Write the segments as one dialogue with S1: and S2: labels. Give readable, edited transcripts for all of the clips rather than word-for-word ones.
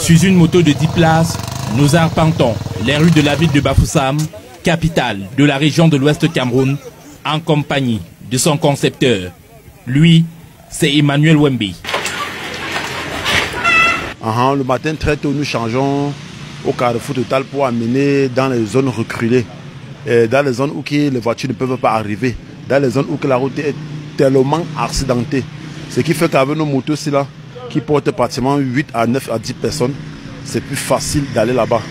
S1: Sur une moto de 10 places, nous arpentons les rues de la ville de Bafoussam, capitale de la région de l'Ouest Cameroun, en compagnie de son concepteur. Lui, c'est Emmanuel Wembi.
S2: Le matin très tôt, nous changeons au carrefour total pour amener dans les zones reculées, dans les zones où les voitures ne peuvent pas arriver, dans les zones où la route est tellement accidentée. Ce qui fait qu'avec nos motos là, qui portent pratiquement 8 à 9 à 10 personnes, c'est plus facile d'aller là-bas.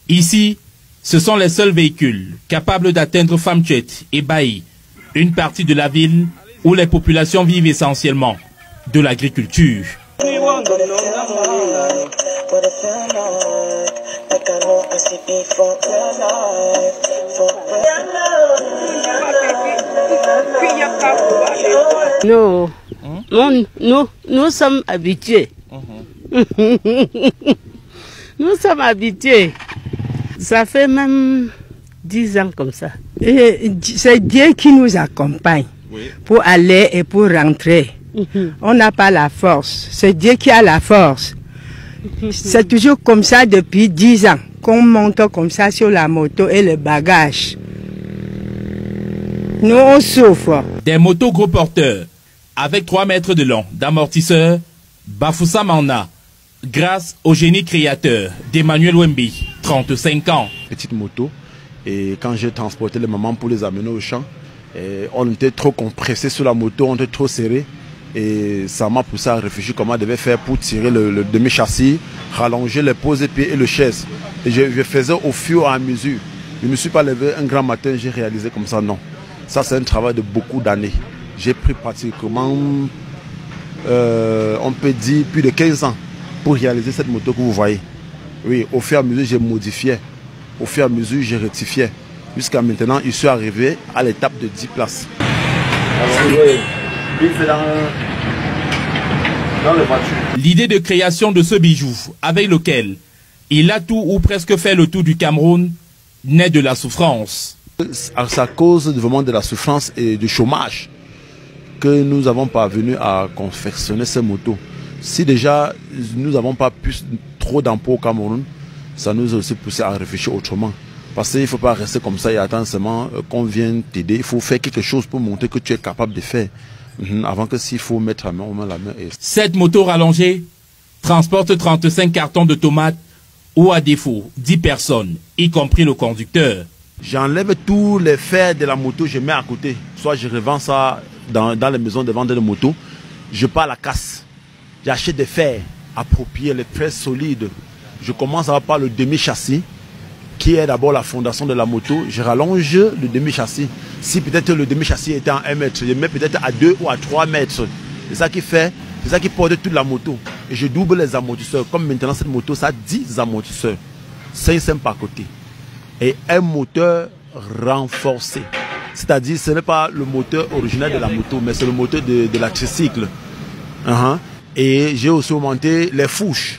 S1: Ici, ce sont les seuls véhicules capables d'atteindre Famchet et Baï, une partie de la ville où les populations vivent essentiellement de l'agriculture.
S3: Nous sommes habitués. Nous sommes habitués. Ça fait même 10 ans comme ça. C'est Dieu qui nous accompagne pour aller et pour rentrer. On n'a pas la force. C'est Dieu qui a la force. C'est toujours comme ça depuis 10 ans qu'on monte comme ça sur la moto et le bagage. Nous, on souffre.
S1: Des motos gros porteurs avec 3 mètres de long d'amortisseur, Bafoussam en a, grâce au génie créateur d'Emmanuel Wembi, 35 ans.
S2: Petite moto, et quand j'ai transporté les mamans pour les amener au champ, on était trop compressé sur la moto, on était trop serré. Et ça m'a poussé à réfléchir comment on devait faire pour tirer le demi-châssis, rallonger les pose-pieds et le chaise. Et je faisais au fur et à mesure. Je ne me suis pas levé un grand matin, j'ai réalisé comme ça, non. Ça, c'est un travail de beaucoup d'années. J'ai pris pratiquement, on peut dire, plus de 15 ans pour réaliser cette moto que vous voyez. Oui, au fur et à mesure, j'ai modifié. Au fur et à mesure, j'ai rectifié. Jusqu'à maintenant, je suis arrivé à l'étape de 10 places.
S1: L'idée de création de ce bijou, avec lequel il a tout ou presque fait le tour du Cameroun, naît de la souffrance.
S2: C'est à cause vraiment de la souffrance et du chômage que nous avons parvenu à confectionner ces motos. Si déjà nous n'avons pas plus trop d'emplois au Cameroun, ça nous a aussi poussé à réfléchir autrement. Parce qu'il ne faut pas rester comme ça et attendre seulement qu'on vienne t'aider. Il faut faire quelque chose pour montrer que tu es capable de faire. Avant que s'il faut mettre la main, on met la main.
S1: Cette moto rallongée transporte 35 cartons de tomates ou à défaut 10 personnes, y compris le conducteur.
S2: J'enlève tous les fers de la moto, je mets à côté. Soit je revends ça dans les maisons de vente de motos. Je pars à la casse. J'achète des fers appropriés, les fers solides. Je commence par le demi-châssis, qui est d'abord la fondation de la moto. Je rallonge le demi-châssis. Si peut-être le demi-châssis était en 1 mètre, je mets peut-être à 2 ou à 3 mètres. C'est ça qui fait, c'est ça qui porte toute la moto. Et je double les amortisseurs. Comme maintenant cette moto, ça a 10 amortisseurs. 5 par côté. Et un moteur renforcé. C'est-à-dire, ce n'est pas le moteur original de la moto, mais c'est le moteur de la tricycle. Et j'ai aussi augmenté les fourches.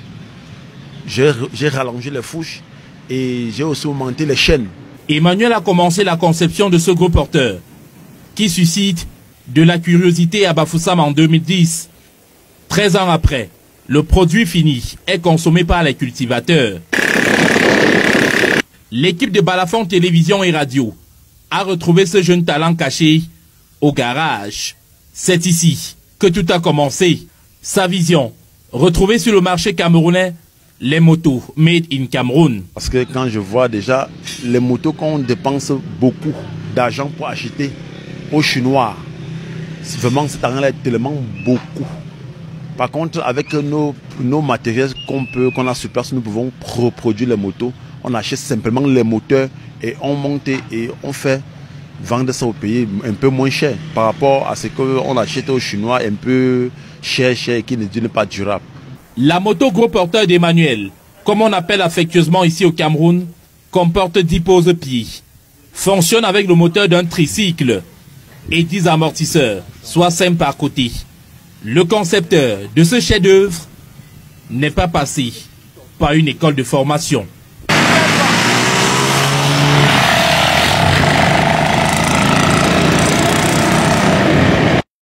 S2: J'ai rallongé les fourches et j'ai aussi augmenté les chaînes.
S1: Emmanuel a commencé la conception de ce gros porteur qui suscite de la curiosité à Bafoussam en 2010. 13 ans après, le produit fini est consommé par les cultivateurs. L'équipe de Balafon Télévision et Radio a retrouvé ce jeune talent caché au garage. C'est ici que tout a commencé. Sa vision, retrouvée sur le marché camerounais, les motos made in Cameroun.
S2: Parce que quand je vois déjà les motos qu'on dépense beaucoup d'argent pour acheter aux Chinois, vraiment cet argent-là est tellement beaucoup. Par contre, avec nos matériels qu'on a sur place, nous pouvons reproduire les motos. On achète simplement les moteurs et on monte et on fait vendre ça au pays un peu moins cher par rapport à ce qu'on achète aux Chinois un peu cher et qui n'est pas durable.
S1: La moto gros porteur d'Emmanuel, comme on appelle affectueusement ici au Cameroun, comporte 10 pose-pieds, fonctionne avec le moteur d'un tricycle et 10 amortisseurs, soit 5 par côté. Le concepteur de ce chef-d'œuvre n'est pas passé par une école de formation.